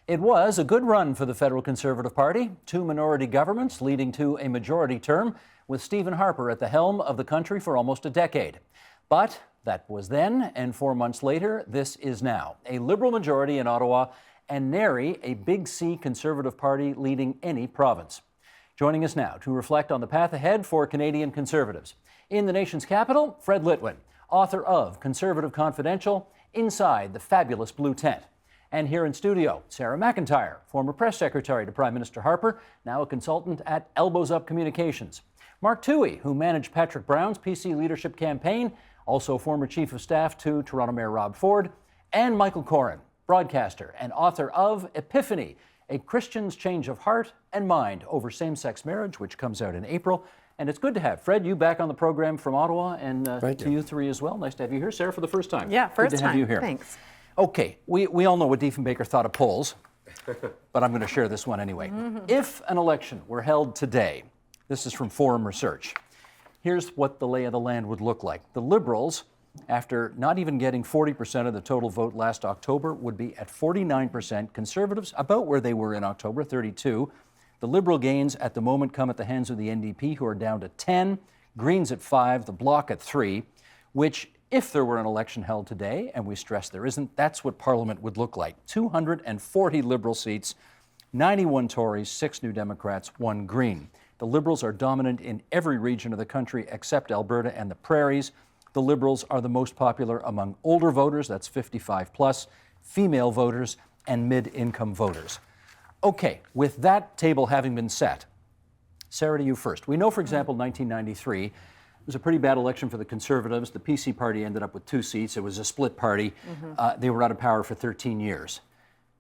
It was a good run for the federal Conservative Party, 2 minority governments leading to a majority term, with Stephen Harper at the helm of the country for almost a decade. But that was then, and 4 months later, this is now. A Liberal majority in Ottawa, and nary a Big C Conservative Party leading any province. Joining us now to reflect on the path ahead for Canadian Conservatives. In the nation's capital, Fred Litwin, author of Conservative Confidential, Inside the Fabulous Blue Tent. And here in studio, Sarah McIntyre, former press secretary to Prime Minister Harper, now a consultant at Elbows Up Communications. Mark Toohey, who managed Patrick Brown's PC leadership campaign, also former chief of staff to Toronto Mayor Rob Ford. And Michael Coren, broadcaster and author of Epiphany, A Christian's Change of Heart and Mind Over Same-Sex Marriage, which comes out in April. And it's good to have Fred, you back on the program from Ottawa, and to you three as well. Nice to have you here. Sarah, for the first time. Yeah, first good to time. Have you here. Thanks. Okay, we all know what Diefenbaker thought of polls, but I'm going to share this one anyway. If an election were held today, this is from Forum Research, here's what the lay of the land would look like. The Liberals, after not even getting 40% of the total vote last October, would be at 49%. Conservatives, about where they were in October, 32%. The Liberal gains at the moment come at the hands of the NDP, who are down to 10%, Greens at 5%, the Bloc at 3%, which, if there were an election held today, and we stress there isn't, that's what Parliament would look like. 240 Liberal seats, 91 Tories, 6 New Democrats, 1 Green. The Liberals are dominant in every region of the country except Alberta and the Prairies. The Liberals are the most popular among older voters, that's 55 plus, female voters, and mid-income voters. Okay, with that table having been set, Sarah, to you first. We know, for example, 1993, it was a pretty bad election for the Conservatives. The PC party ended up with 2 seats. It was a split party. They were out of power for 13 years.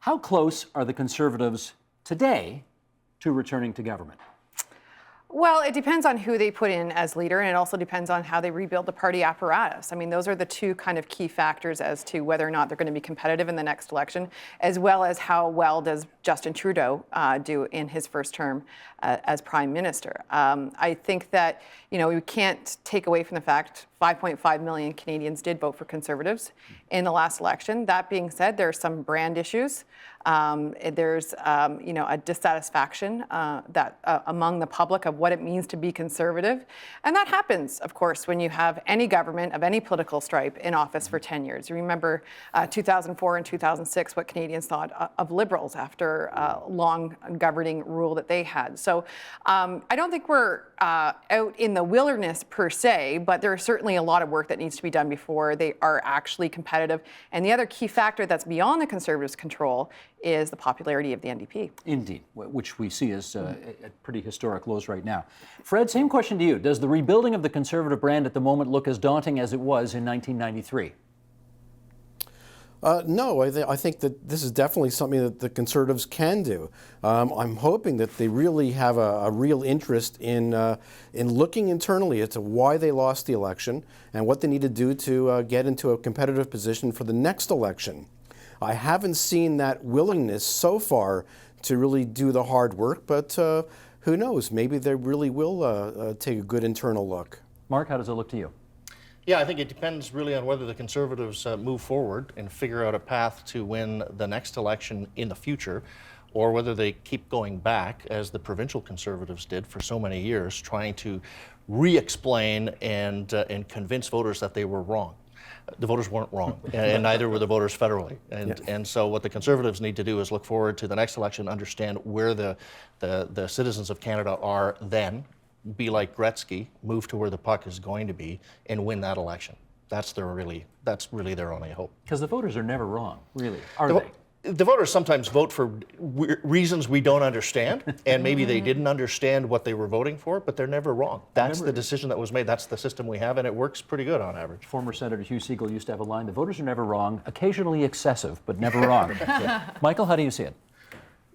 How close are the Conservatives today to returning to government? Well, it depends on who they put in as leader, and it also depends on how they rebuild the party apparatus. I mean, those are the 2 kind of key factors as to whether or not they're going to be competitive in the next election, as well as how well does Justin Trudeau do in his first term as Prime Minister. I think that, we can't take away from the fact 5.5 million Canadians did vote for Conservatives in the last election. That being said, there are some brand issues. There's, a dissatisfaction that among the public of what it means to be conservative. And that happens, of course, when you have any government of any political stripe in office for 10 years. You remember 2004 and 2006, what Canadians thought of Liberals after long governing rule that they had. So I don't think we're out in the wilderness per se, but there's certainly a lot of work that needs to be done before they are actually competitive. And the other key factor that's beyond the Conservatives' control is the popularity of the NDP. Indeed, which we see as at pretty historic lows right now. Fred, same question to you. Does the rebuilding of the Conservative brand at the moment look as daunting as it was in 1993? No, I think that this is definitely something that the Conservatives can do. I'm hoping that they really have a real interest in looking internally as to why they lost the election and what they need to do to get into a competitive position for the next election. I haven't seen that willingness so far to really do the hard work, but who knows? Maybe they really will take a good internal look. Mark, how does it look to you? Yeah, I think it depends really on whether the Conservatives move forward and figure out a path to win the next election in the future, or whether they keep going back, as the provincial Conservatives did for so many years, trying to re-explain and convince voters that they were wrong. The voters weren't wrong, and neither were the voters federally. And so what the Conservatives need to do is look forward to the next election, understand where the citizens of Canada are then, be like Gretzky, move to where the puck is going to be, and win that election. That's really their only hope. Because the voters are never wrong, really, are they? The voters sometimes vote for reasons we don't understand, and maybe they didn't understand what they were voting for, but they're never wrong. That's the decision that was made. That's the system we have, and it works pretty good on average. Former Senator Hugh Segal used to have a line, the voters are never wrong, occasionally excessive, but never wrong. Michael, how do you see it?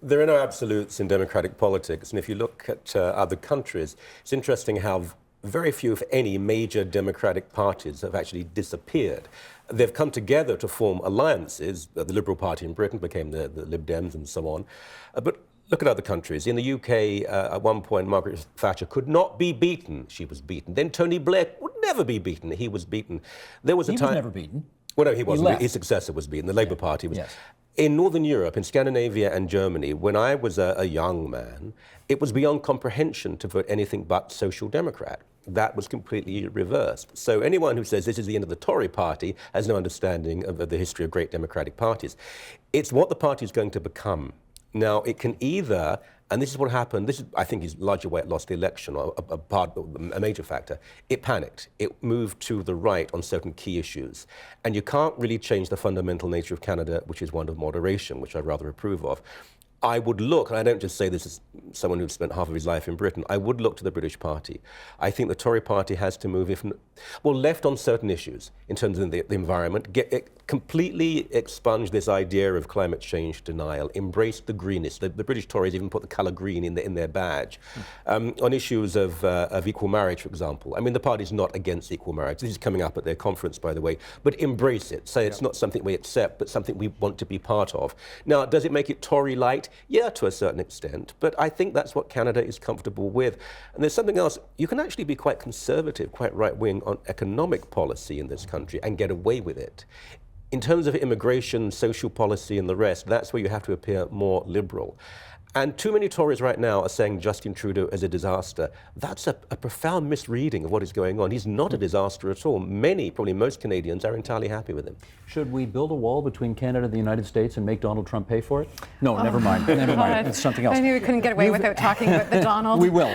There are no absolutes in democratic politics, and if you look at other countries, it's interesting how very few, if any, major democratic parties have actually disappeared. They've come together to form alliances. The Liberal Party in Britain became the Lib Dems and so on. But look at other countries. In the UK, at one point, Margaret Thatcher could not be beaten. She was beaten. Then Tony Blair would never be beaten. He was beaten. There was a time... He was never beaten. Well, no, he wasn't. left. His successor was beaten. The Labour Party was. Yes. In Northern Europe, in Scandinavia and Germany, when I was a young man, it was beyond comprehension to vote anything but Social Democrat. That was completely reversed. So anyone who says this is the end of the Tory party has no understanding of the history of great democratic parties. It's what the party is going to become. Now, it can either, and this is what happened, this is, I think, is largely why it lost the election, or a major factor. It panicked. It moved to the right on certain key issues. And you can't really change the fundamental nature of Canada, which is one of moderation, which I rather approve of. I would look, and I don't just say this as someone who's spent half of his life in Britain, I would look to the British party. I think the Tory party has to move, left on certain issues in terms of the environment, completely expunge this idea of climate change denial, embrace the greenness. The British Tories even put the colour green in their badge. On issues of equal marriage, for example, I mean, the party's not against equal marriage. This is coming up at their conference, by the way, but embrace it. Say it's not something we accept, but something we want to be part of. Now, does it make it Tory-light? Yeah, to a certain extent, but I think that's what Canada is comfortable with. And there's something else. You can actually be quite conservative, quite right-wing on economic policy in this country and get away with it. In terms of immigration, social policy and the rest, that's where you have to appear more liberal. And too many Tories right now are saying Justin Trudeau is a disaster. That's a profound misreading of what is going on. He's not a disaster at all. Many, probably most Canadians, are entirely happy with him. Should we build a wall between Canada and the United States and make Donald Trump pay for it? No, never mind. Never mind. It's something else. I knew we couldn't get away without talking about the Donald. We will.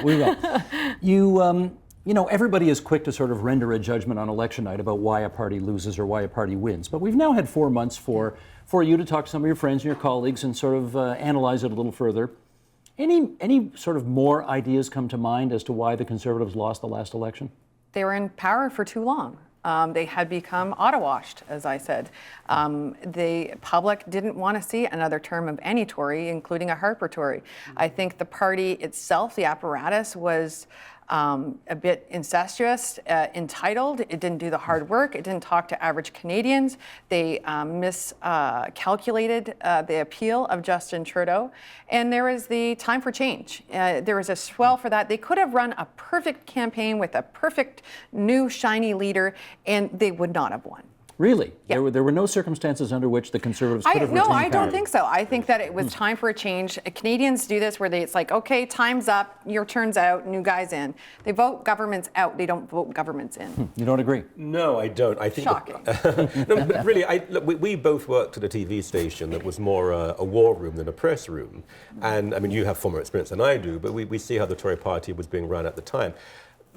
You know, everybody is quick to sort of render a judgment on election night about why a party loses or why a party wins. But we've now had 4 months for you to talk to some of your friends and your colleagues and sort of analyze it a little further. Any sort of more ideas come to mind as to why the Conservatives lost the last election? They were in power for too long. They had become auto-washed, as I said. The public didn't want to see another term of any Tory, including a Harper Tory. I think the party itself, the apparatus, was a bit incestuous, entitled. It didn't do the hard work. It didn't talk to average Canadians. They miscalculated the appeal of Justin Trudeau. And there was the time for change. There was a swell for that. They could have run a perfect campaign with a perfect new shiny leader, and they would not have won. Really? Yeah. There were no circumstances under which the Conservatives could have retained power? No, I don't think so. I think that it was time for a change. Canadians do this where it's like, okay, time's up, your turn's out, new guy's in. They vote governments out, they don't vote governments in. You don't agree? No, I don't. I think shocking. No, but really, look, we both worked at a TV station that was more a war room than a press room. And I mean, you have far more experience than I do, but we see how the Tory party was being run at the time.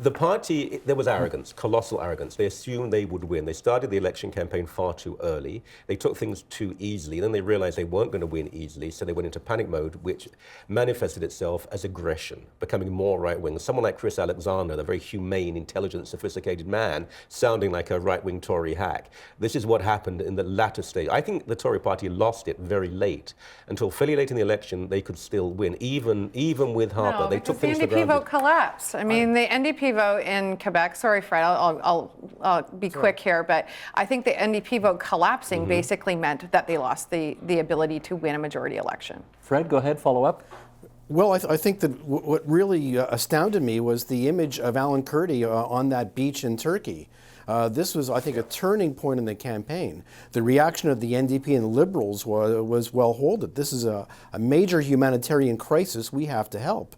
The party, there was arrogance, colossal arrogance. They assumed they would win. They started the election campaign far too early. They took things too easily. Then they realized they weren't going to win easily, so they went into panic mode, which manifested itself as aggression, becoming more right-wing. Someone like Chris Alexander, the very humane, intelligent, sophisticated man, sounding like a right-wing Tory hack. This is what happened in the latter stage. I think the Tory party lost it very late. Until fairly late in the election, they could still win, even with Harper. No, they took the things for NDP granted. vote collapsed. I mean, the NDP vote in Quebec, sorry, Fred, I'll be quick here, but I think the NDP vote collapsing basically meant that they lost the ability to win a majority election. Fred, go ahead, follow up. Well, I think that what really astounded me was the image of Alan Kurdi on that beach in Turkey. This was, I think, a turning point in the campaign. The reaction of the NDP and the Liberals was well holded. This is a major humanitarian crisis. We have to help.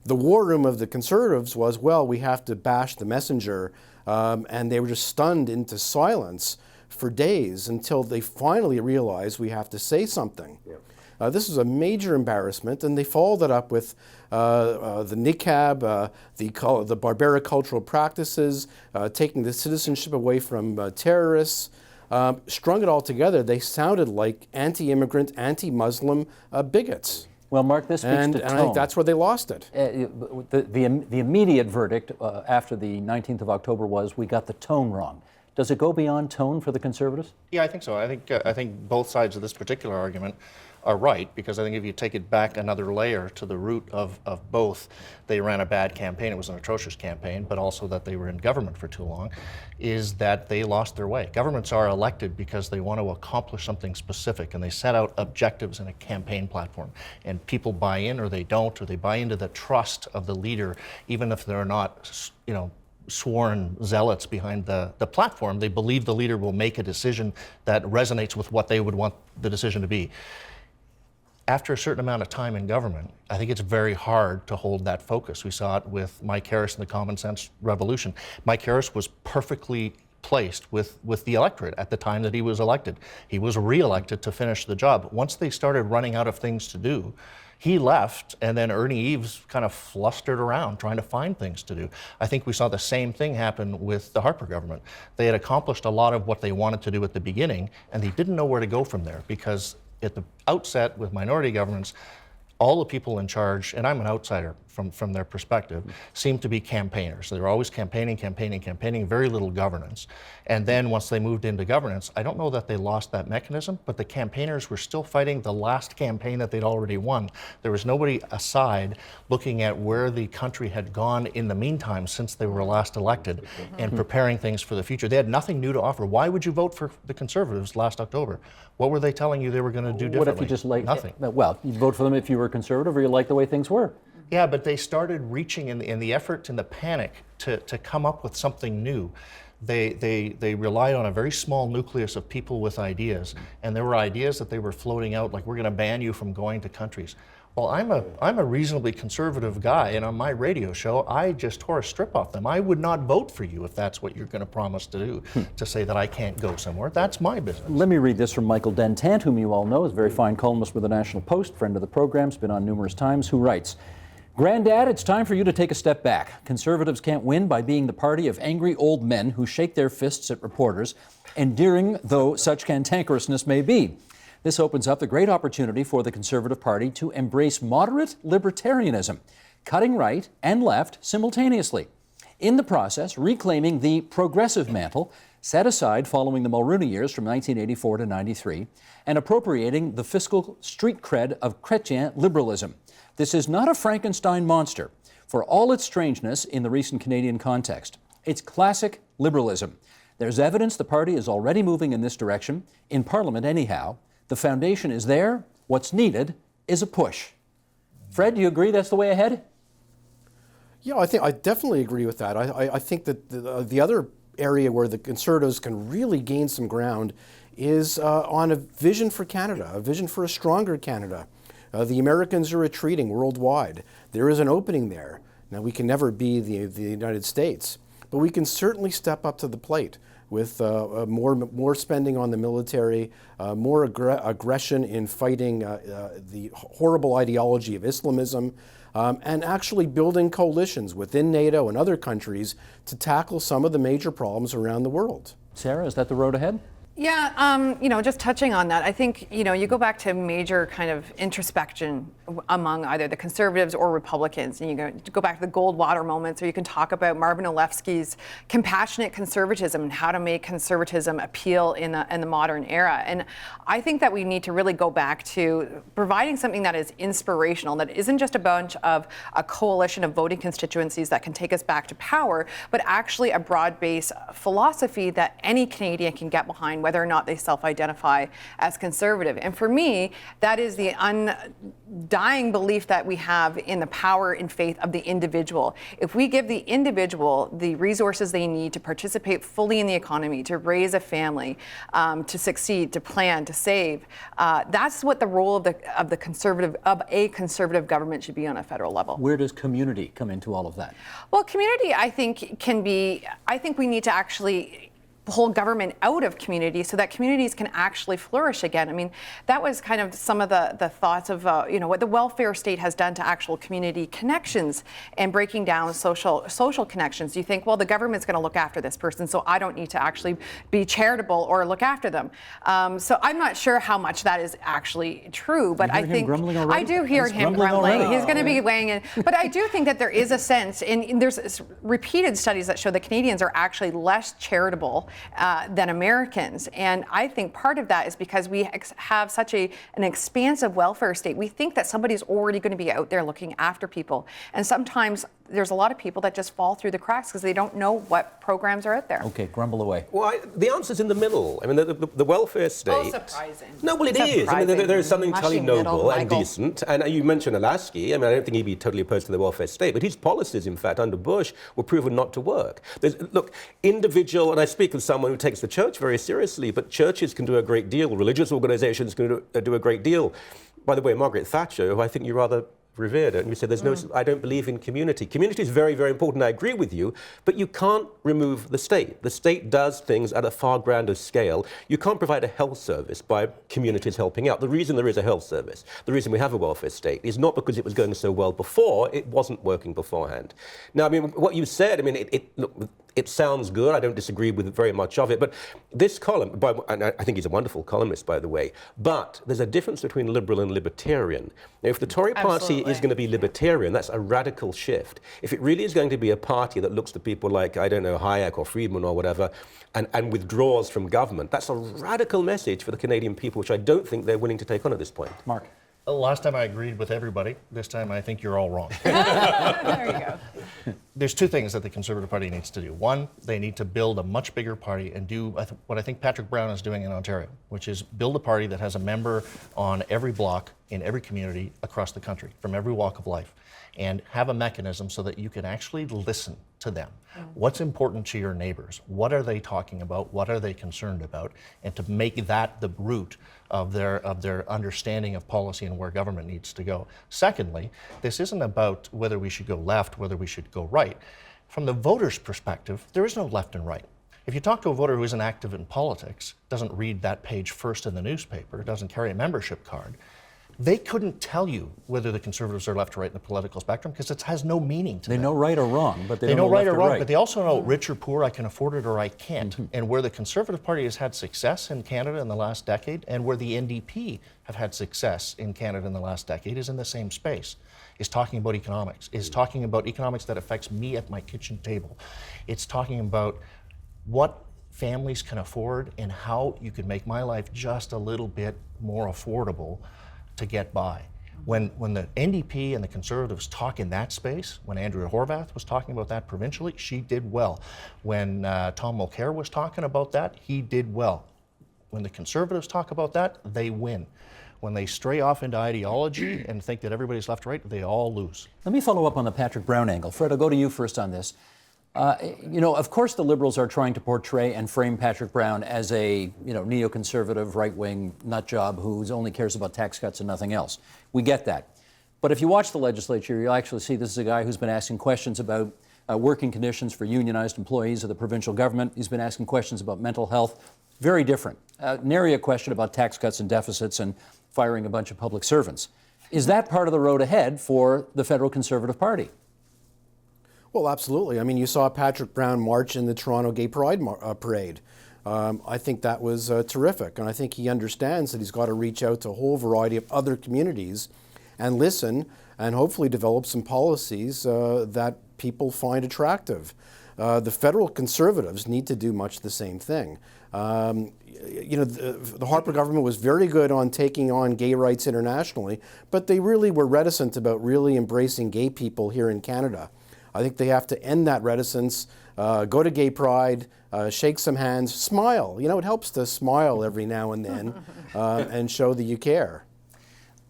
The war room of the Conservatives was, well, we have to bash the messenger, and they were just stunned into silence for days until they finally realized we have to say something. Yeah. This was a major embarrassment, and they followed it up with the niqab, the barbaric cultural practices, taking the citizenship away from terrorists. Strung it all together, they sounded like anti-immigrant, anti-Muslim bigots. Well, Mark, this speaks to tone. And I think that's where they lost it. The immediate verdict after the 19th of October was we got the tone wrong. Does it go beyond tone for the Conservatives? Yeah, I think so. I think both sides of this particular argument are right, because I think if you take it back another layer to the root of both, they ran a bad campaign, it was an atrocious campaign, but also that they were in government for too long, is that they lost their way. Governments are elected because they want to accomplish something specific, and they set out objectives in a campaign platform. And people buy in or they don't, or they buy into the trust of the leader, even if they're not, sworn zealots behind the platform. They believe the leader will make a decision that resonates with what they would want the decision to be. After a certain amount of time in government, I think it's very hard to hold that focus. We saw it with Mike Harris and the Common Sense Revolution. Mike Harris was perfectly placed with the electorate at the time that he was elected. He was re-elected to finish the job. Once they started running out of things to do, he left, and then Ernie Eves kind of flustered around trying to find things to do. I think we saw the same thing happen with the Harper government. They had accomplished a lot of what they wanted to do at the beginning, and they didn't know where to go from there, because at the outset with minority governments, all the people in charge, and I'm an outsider from their perspective, seem to be campaigners. They were always campaigning, very little governance. And then once they moved into governance, I don't know that they lost that mechanism, but the campaigners were still fighting the last campaign that they'd already won. There was nobody aside looking at where the country had gone in the meantime since they were last elected and preparing things for the future. They had nothing new to offer. Why would you vote for the Conservatives last October? What were they telling you they were going to do differently? What if you just like nothing? Well, you'd vote for them if you were conservative or you liked the way things were. Yeah, but they started reaching in the effort and the panic to come up with something new. They relied on a very small nucleus of people with ideas, and there were ideas that they were floating out, like, we're going to ban you from going to countries. Well, I'm a reasonably conservative guy, and on my radio show, I just tore a strip off them. I would not vote for you if that's what you're going to promise to do, to say that I can't go somewhere. That's my business. Let me read this from Michael Dentant, whom you all know is a very fine columnist with the National Post, friend of the program's been on numerous times, who writes, "Granddad, it's time for you to take a step back. Conservatives can't win by being the party of angry old men who shake their fists at reporters, endearing though such cantankerousness may be. This opens up the great opportunity for the Conservative Party to embrace moderate libertarianism, cutting right and left simultaneously. In the process, reclaiming the progressive mantle set aside following the Mulrooney years from 1984 to 93, and appropriating the fiscal street cred of chrétien liberalism. This is not a Frankenstein monster, for all its strangeness in the recent Canadian context. It's classic liberalism. There's evidence the party is already moving in this direction, in Parliament anyhow. The foundation is there. What's needed is a push." Fred, do you agree that's the way ahead? Yeah, I definitely agree with that. I think that the other area where the Conservatives can really gain some ground is on a vision for Canada, a vision for a stronger Canada. The Americans are retreating worldwide. There is an opening there. Now, we can never be the United States, but we can certainly step up to the plate with more spending on the military, more aggression in fighting the horrible ideology of Islamism, and actually building coalitions within NATO and other countries to tackle some of the major problems around the world. Sarah, is that the road ahead? Yeah, just touching on that, I think, you go back to major kind of introspection among either the Conservatives or Republicans, and you go back to the Goldwater moments, or you can talk about Marvin Olefsky's compassionate conservatism and how to make conservatism appeal in the modern era. And I think that we need to really go back to providing something that is inspirational, that isn't just a bunch of a coalition of voting constituencies that can take us back to power, but actually a broad-based philosophy that any Canadian can get behind, whether or not they self-identify as conservative. And for me, that is the undying belief that we have in the power and faith of the individual. If we give the individual the resources they need to participate fully in the economy, to raise a family, to succeed, to plan, to save, that's what the role of a conservative government should be on a federal level. Where does community come into all of that? Well, community, I think, I think we need to actually pull government out of communities so that communities can actually flourish again. I mean, that was kind of some of the thoughts of what the welfare state has done to actual community connections and breaking down social connections. You think, well, the government's going to look after this person, so I don't need to actually be charitable or look after them. So I'm not sure how much that is actually true, but I think I do hear him grumbling. He's going to be weighing in, but I do think that there is a sense, and there's repeated studies that show that Canadians are actually less charitable than Americans. And I think part of that is because we have such an expansive welfare state. We think that somebody's already going to be out there looking after people. And sometimes there's a lot of people that just fall through the cracks because they don't know what programs are out there. Okay, grumble away. Well, the answer's in the middle. I mean, the welfare state. Oh, surprising. No, well, it is. I mean, there is something entirely Mushing middle, noble and Michael. decent. And you mentioned Alaski. I mean, I don't think he'd be totally opposed to the welfare state, but his policies, in fact, under Bush, were proven not to work. Look, individual, and I speak as someone who takes the church very seriously, but churches can do a great deal. Religious organizations can do a great deal. By the way, Margaret Thatcher, who I think you rather revered, and you said I don't believe in community. Community is very, very important. I agree with you, but you can't remove the state. The state does things at a far grander scale. You can't provide a health service by communities helping out. The reason there is a health service, the reason we have a welfare state, is not because it was going so well before. It wasn't working beforehand. Now, I mean, what you said, I mean, look, it sounds good. I don't disagree with very much of it. But this column, and I think he's a wonderful columnist, by the way, but there's a difference between liberal and libertarian. Now, if the Tory party is going to be libertarian, that's a radical shift. If it really is going to be a party that looks to people like, I don't know, Hayek or Friedman or whatever, and withdraws from government, that's a radical message for the Canadian people, which I don't think they're willing to take on at this point. Mark. Last time I agreed with everybody. This time I think you're all wrong. There you go. There's two things that the Conservative Party needs to do. One, they need to build a much bigger party and do what I think Patrick Brown is doing in Ontario, which is build a party that has a member on every block in every community across the country, from every walk of life, and have a mechanism so that you can actually listen to them. What's important to your neighbors? What are they talking about? What are they concerned about? And to make that the root of their understanding of policy and where government needs to go. Secondly, this isn't about whether we should go left, whether we should go right. From the voter's perspective, there is no left and right. If you talk to a voter who isn't active in politics, doesn't read that page first in the newspaper, doesn't carry a membership card, they couldn't tell you whether the Conservatives are left or right in the political spectrum because it has no meaning to them. They know right or wrong, but they don't know right left or wrong, right. but they also know rich or poor, I can afford it or I can't. And where the Conservative Party has had success in Canada in the last decade, and where the NDP have had success in Canada in the last decade, is in the same space. Is talking about economics. Is talking about economics that affects me at my kitchen table. It's talking about what families can afford and how you can make my life just a little bit more affordable to get by. When the NDP and the Conservatives talk in that space, when Andrea Horwath was talking about that provincially, she did well. When Tom Mulcair was talking about that, he did well. When the Conservatives talk about that, they win. When they stray off into ideology and think that everybody's left or right, they all lose. Let me follow up on the Patrick Brown angle. Fred, I'll go to you first on this. You know, of course, the Liberals are trying to portray and frame Patrick Brown as a, neoconservative, right-wing nut job who only cares about tax cuts and nothing else. We get that. But if you watch the legislature, you'll actually see this is a guy who's been asking questions about working conditions for unionized employees of the provincial government. He's been asking questions about mental health. Very different. Nary a question about tax cuts and deficits and firing a bunch of public servants. Is that part of the road ahead for the federal Conservative Party? Well, absolutely. I mean, you saw Patrick Brown march in the Toronto Gay Pride Parade. I think that was terrific, and I think he understands that he's got to reach out to a whole variety of other communities and listen and hopefully develop some policies that people find attractive. The federal Conservatives need to do much the same thing. The Harper government was very good on taking on gay rights internationally, but they really were reticent about really embracing gay people here in Canada. I think they have to end that reticence, go to Gay Pride, shake some hands, smile. You know, it helps to smile every now and then and show that you care.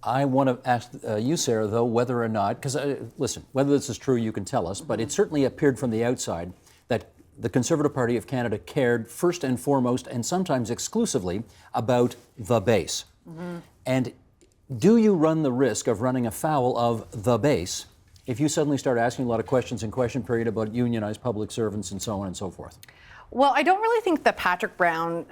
I want to ask you, Sarah, though, whether or not, because listen, whether this is true, you can tell us, but it certainly appeared from the outside that the Conservative Party of Canada cared first and foremost, and sometimes exclusively, about the base. And do you run the risk of running afoul of the base if you suddenly start asking a lot of questions in question period about unionized public servants and so on and so forth? Well, I don't really think the Patrick Brown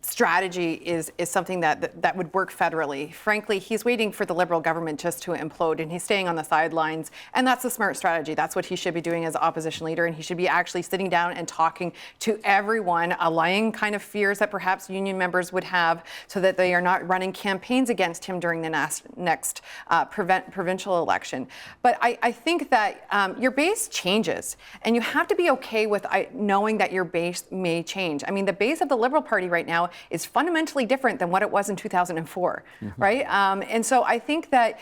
strategy is something that would work federally. Frankly, he's waiting for the Liberal government just to implode, and he's staying on the sidelines, and that's a smart strategy. That's what he should be doing as opposition leader, and he should be actually sitting down and talking to everyone, allaying kind of fears that perhaps union members would have so that they are not running campaigns against him during the next provincial election. But I think that your base changes, and you have to be okay with knowing that your base may change. I mean, the base of the Liberal Party right now is fundamentally different than what it was in 2004, right? And so I think that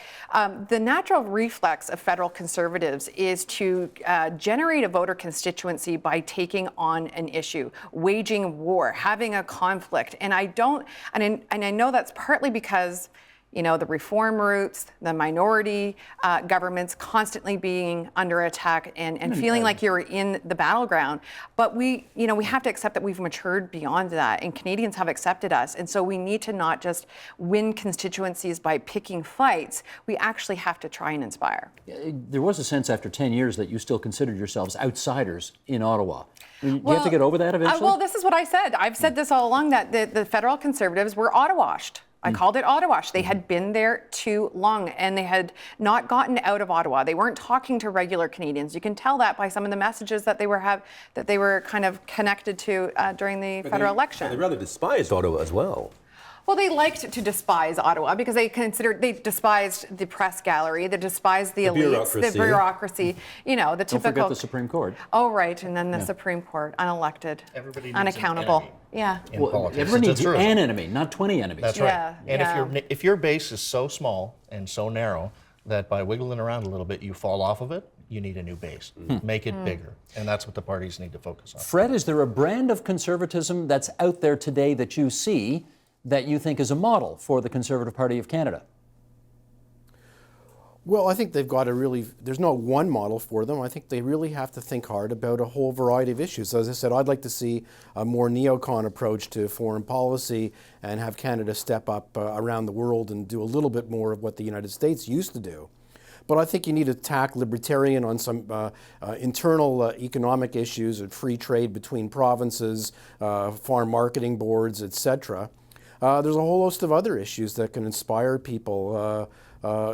the natural reflex of federal conservatives is to generate a voter constituency by taking on an issue, waging war, having a conflict. And I know that's partly because the reform roots, the minority governments constantly being under attack and feeling like you're in the battleground. But we have to accept that we've matured beyond that, and Canadians have accepted us. And so we need to not just win constituencies by picking fights. We actually have to try and inspire. There was a sense after 10 years that you still considered yourselves outsiders in Ottawa. Do you have to get over that eventually? Well, this is what I said. I've said this all along, that the federal conservatives were Ottawashed. I called it Ottawash. They had been there too long, and they had not gotten out of Ottawa. They weren't talking to regular Canadians. You can tell that by some of the messages that they were kind of connected to during the federal election. They rather despised Ottawa as well. Well, they liked to despise Ottawa because they despised the press gallery, they despised the elites, the bureaucracy, the typical. Don't forget the Supreme Court. Oh, right, and then the Supreme Court, unelected, Everybody needs unaccountable. an enemy Yeah. in Well, politics. everybody It's needs true. an enemy, not 20 enemies. That's right. Yeah, And yeah. if your base is so small and so narrow that by wiggling around a little bit you fall off of it, you need a new base. Make it bigger. And that's what the parties need to focus on. Fred, is there a brand of conservatism that's out there today that you see that you think is a model for the Conservative Party of Canada? Well, I think they've got there's no one model for them. I think they really have to think hard about a whole variety of issues. As I said, I'd like to see a more neocon approach to foreign policy and have Canada step up around the world and do a little bit more of what the United States used to do. But I think you need to tack libertarian on some internal economic issues of free trade between provinces, farm marketing boards, etc. There's a whole host of other issues that can inspire people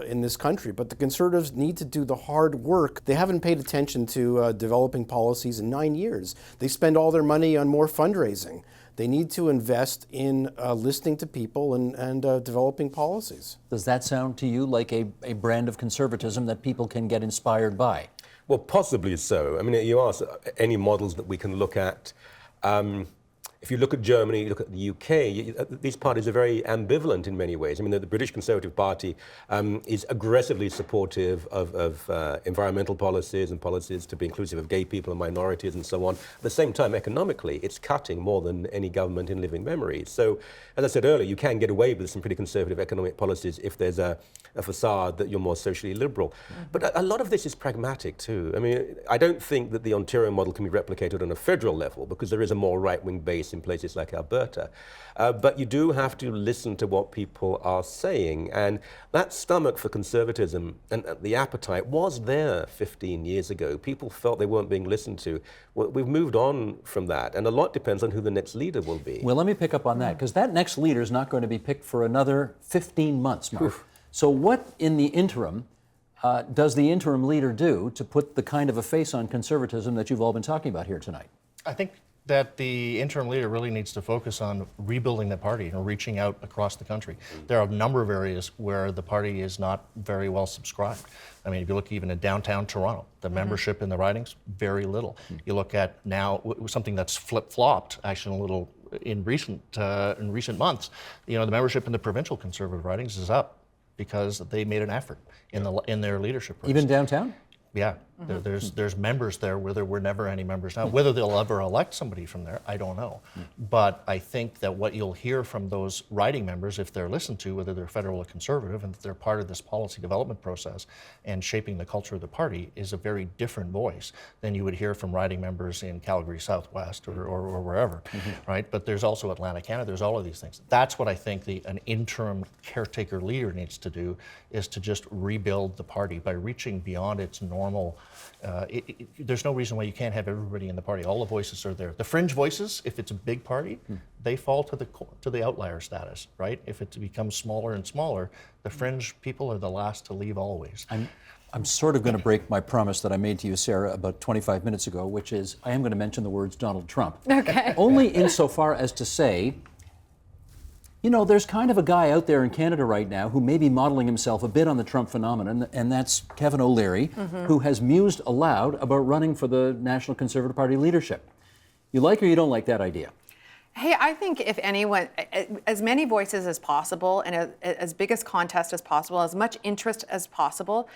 in this country, but the Conservatives need to do the hard work. They haven't paid attention to developing policies in 9 years. They spend all their money on more fundraising. They need to invest in listening to people and developing policies. Does that sound to you like a brand of conservatism that people can get inspired by? Well, possibly so. I mean, you ask any models that we can look at. If you look at Germany, you look at the UK, these parties are very ambivalent in many ways. I mean, the British Conservative Party is aggressively supportive of environmental policies and policies to be inclusive of gay people and minorities and so on. At the same time, economically, it's cutting more than any government in living memory. So, as I said earlier, you can get away with some pretty conservative economic policies if there's a facade that you're more socially liberal. But a lot of this is pragmatic too. I mean, I don't think that the Ontario model can be replicated on a federal level because there is a more right-wing base in places like Alberta. But you do have to listen to what people are saying. And that stomach for conservatism and the appetite was there 15 years ago. People felt they weren't being listened to. Well, we've moved on from that. And a lot depends on who the next leader will be. Well, let me pick up on that, because that next leader is not going to be picked for another 15 months, Mark. So what in the interim does the interim leader do to put the kind of a face on conservatism that you've all been talking about here tonight? I think that the interim leader really needs to focus on rebuilding the party and reaching out across the country. There are a number of areas where the party is not very well subscribed. I mean, if you look even at downtown Toronto, the membership in the ridings, very little. You look at now something that's flip-flopped, actually a little in recent months. The membership in the provincial Conservative ridings is up because they made an effort in their leadership race. Even downtown? Yeah, there's members there where there were never any members. Now, whether they'll ever elect somebody from there, I don't know. But I think that what you'll hear from those riding members, if they're listened to, whether they're federal or conservative, and that they're part of this policy development process and shaping the culture of the party, is a very different voice than you would hear from riding members in Calgary Southwest or wherever, right? But there's also Atlantic Canada, there's all of these things. That's what I think an interim caretaker leader needs to do, is to just rebuild the party by reaching beyond its normal. There's no reason why you can't have everybody in the party. All the voices are there. The fringe voices, if it's a big party, they fall to the outlier status, right? If it becomes smaller and smaller, the fringe people are the last to leave always. I'm sort of going to break my promise that I made to you, Sarah, about 25 minutes ago, which is I am going to mention the words Donald Trump. Okay. Only insofar as to say, there's kind of a guy out there in Canada right now who may be modeling himself a bit on the Trump phenomenon, and that's Kevin O'Leary, who has mused aloud about running for the National Conservative Party leadership. You like or you don't like that idea? Hey, I think if anyone, as many voices as possible and as big as contest as possible, as much interest as possible,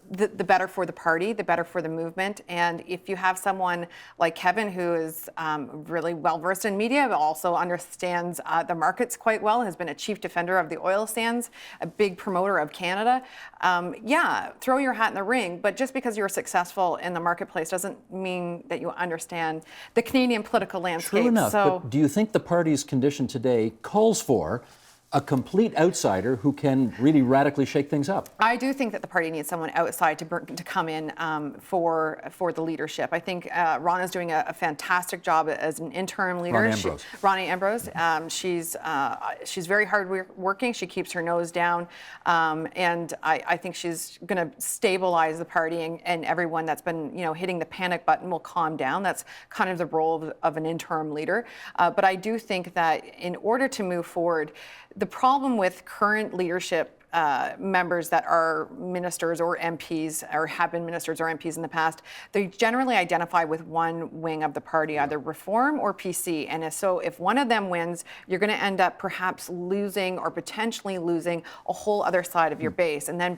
the better for the party, the better for the movement. And if you have someone like Kevin, who is really well versed in media, but also understands the markets quite well, has been a chief defender of the oil sands, a big promoter of Canada, yeah, throw your hat in the ring. But just because you're successful in the marketplace doesn't mean that you understand the Canadian political landscape. True enough, but do you think the party's condition today calls for a complete outsider who can really radically shake things up? I do think that the party needs someone outside to come in for the leadership. I think Rana's doing a fantastic job as an interim leader. Rana Ambrose. She's very hard working. She keeps her nose down, and I think she's going to stabilize the party, and everyone that's been hitting the panic button will calm down. That's kind of the role of an interim leader. But I do think that in order to move forward, the problem with current leadership members that are ministers or MPs or have been ministers or MPs in the past, they generally identify with one wing of the party, either Reform or PC. And so if one of them wins, you're going to end up perhaps losing or potentially losing a whole other side of your base, and then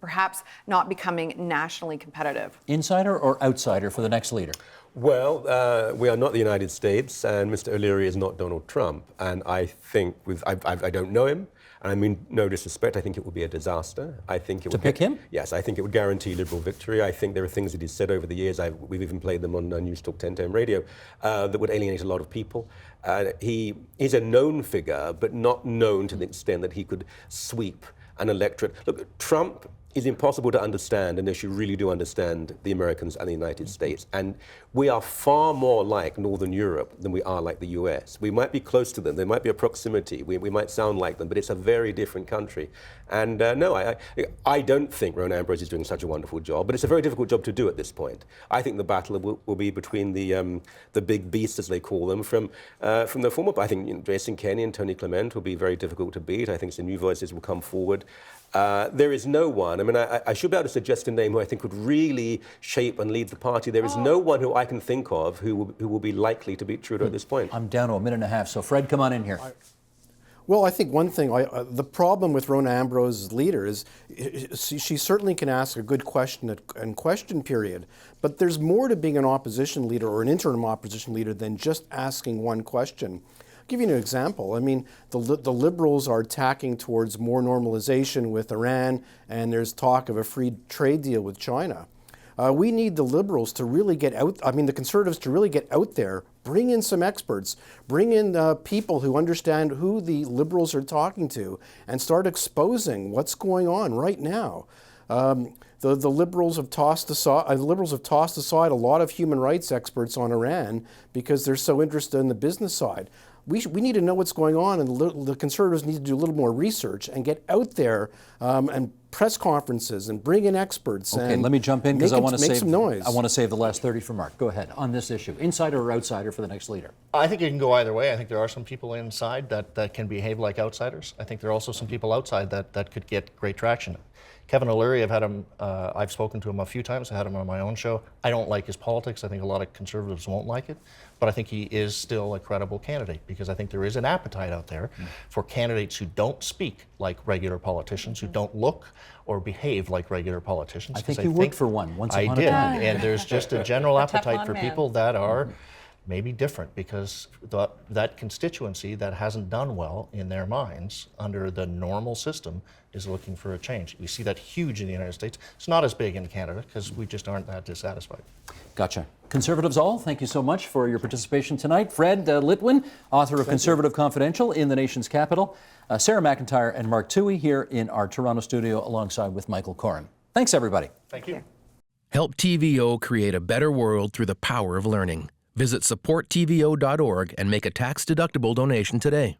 perhaps not becoming nationally competitive. Insider or outsider for the next leader? Well, we are not the United States, and Mr. O'Leary is not Donald Trump. And I think, I don't know him, and I mean no disrespect, I think it would be a disaster. I think it would pick him? Yes, I think it would guarantee Liberal victory. I think there are things that he's said over the years, we've even played them on News Talk 1010 radio, that would alienate a lot of people. He's a known figure, but not known to the extent that he could sweep an electorate. Look, Trump is impossible to understand unless you really do understand the Americans and the United States. And we are far more like Northern Europe than we are like the US. We might be close to them, there might be a proximity, we might sound like them, but it's a very different country. And no, I don't think Rona Ambrose is doing such a wonderful job, but it's a very difficult job to do at this point. I think the battle will be between the big beasts, as they call them, from the former. I think Jason Kenney and Tony Clement will be very difficult to beat. I think some new voices will come forward. There is no one, I mean, I should be able to suggest a name who I think would really shape and lead the party. There is no one who I can think of who will be likely to beat Trudeau at this point. I'm down to a minute and a half, so Fred, come on in here. Well, I think one thing, the problem with Rona Ambrose's leader is she certainly can ask a good question and question period, but there's more to being an opposition leader or an interim opposition leader than just asking one question. I'll give you an example. I mean, the Liberals are tacking towards more normalization with Iran, and there's talk of a free trade deal with China. We need the Liberals to really get out, the Conservatives to really get out there, bring in some experts, bring in people who understand who the Liberals are talking to, and start exposing what's going on right now. The Liberals have tossed aside a lot of human rights experts on Iran because they're so interested in the business side. We need to know what's going on, and the Conservatives need to do a little more research and get out there and press conferences and bring in experts. Okay, and let me jump in because I want to make some noise. I want to save the last 30 for Mark. Go ahead on this issue, insider or outsider for the next leader. I think it can go either way. I think there are some people inside that can behave like outsiders. I think there are also some people outside that could get great traction. Kevin O'Leary, I've spoken to him a few times. I had him on my own show. I don't like his politics. I think a lot of Conservatives won't like it, but I think he is still a credible candidate because I think there is an appetite out there for candidates who don't speak like regular politicians, who don't look or behave like regular politicians. I think you worked for one once upon a time. I did, and there's just a general appetite for people that are maybe different because that constituency that hasn't done well in their minds under the normal system is looking for a change. We see that huge in the United States. It's not as big in Canada because we just aren't that dissatisfied. Gotcha. Conservatives all, thank you so much for your participation tonight. Fred Litwin, author of Conservative Confidential in the Nation's Capital. Sarah McIntyre and Mark Toohey here in our Toronto studio alongside with Michael Coren. Thanks, everybody. Thank you. Help TVO create a better world through the power of learning. Visit supporttvo.org and make a tax-deductible donation today.